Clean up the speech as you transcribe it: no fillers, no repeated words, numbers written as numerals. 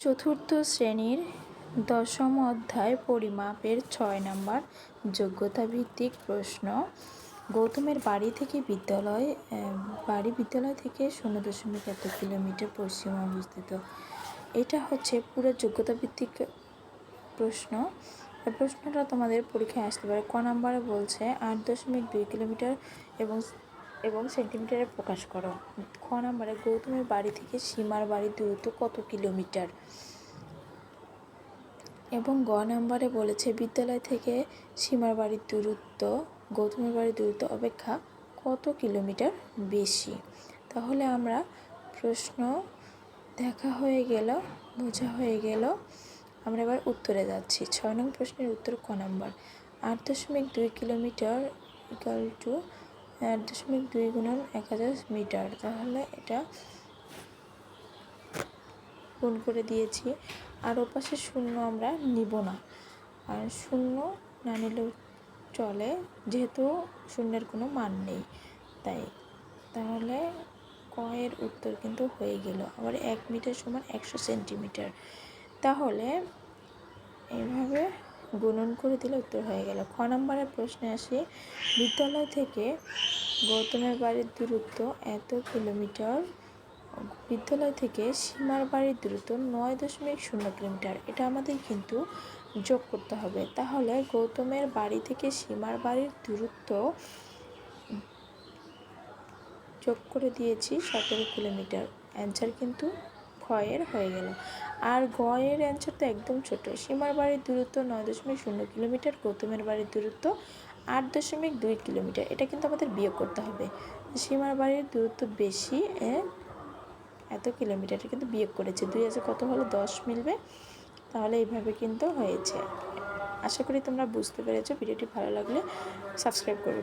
চতুর্থ শ্রেণীর দশম অধ্যায় পরিমাপের ৬ নম্বর যোগ্যতা ভিত্তিক প্রশ্ন। গৌতমের বাড়ি বিদ্যালয় থেকে 0.1 কিলোমিটার পশ্চিমে অবস্থিত। এটা হচ্ছে পুরো যোগ্যতা ভিত্তিক প্রশ্ন। এই প্রশ্নটা তোমাদের পরীক্ষায় আসতে পারে। ক নম্বরে বলছে 8.2 কিলোমিটার এবং সেন্টিমিটারে প্রকাশ করো। খ নম্বরে গৌতমের বাড়ি থেকে সীমার বাড়ির দূরত্ব কত কিলোমিটার। এবং গ নম্বরে বলেছে বিদ্যালয় থেকে সীমার বাড়ির দূরত্ব গৌতমের বাড়ির দূরত্ব অপেক্ষা কত কিলোমিটার বেশি। তাহলে আমরা প্রশ্ন দেখা হয়ে গেল, বোঝা হয়ে গেল। আমরা এবার উত্তরে যাচ্ছি। ৬ নং প্রশ্নের উত্তর ক নম্বর। 8.2 কিলোমিটার ইকুয়াল টু 8.2 গুণন 1000 মিটার। তাহলে এটা গুণ করে দিয়েছি। আর ওপাশে শূন্য আমরা নিব না, আর শূন্য না নিলেও চলে, যেহেতু শূন্যের কোনো মান নেই তাই। তাহলে ক এর উত্তর কিন্তু হয়ে গেল। আবার 1 মিটার সমান 100 সেন্টিমিটার। তাহলে এইভাবে গুণন করে দিলে উত্তর হয়ে গেল। খ নম্বরের প্রশ্নে আসি। বিদ্যালয় থেকে গৌতমের বাড়ির দূরত্ব এত কিলোমিটার, বিদ্যালয় থেকে সীমার বাড়ির দূরত্ব 9.0 কিলোমিটার। এটা আমাদের কিন্তু যোগ করতে হবে। তাহলে গৌতমের বাড়ি থেকে সীমার বাড়ির দূরত্ব যোগ করে দিয়েছি 17 কিলোমিটার। অ্যান্সার কিন্তু খ এর হয়ে গেল। আর গ এর অ্যান্সার তো একদম ছোট। সীমার বাড়ির দূরত্ব 9.0 কিলোমিটার, গৌতমের বাড়ির দূরত্ব 8.2 কিলোমিটার। এটা কিন্তু আমাদের বিয়োগ করতে হবে। সীমার বাড়ির দূরত্ব বেশি, এত কিলোমিটার কিন্তু বিয়োগ করেছে। 2 আছে কত হলো 10 মিলবে। তাহলে এইভাবে কিন্তু হয়েছে। আশা করি তোমরা বুঝতে পেরেছো। ভিডিওটি ভালো লাগলে সাবস্ক্রাইব করবে।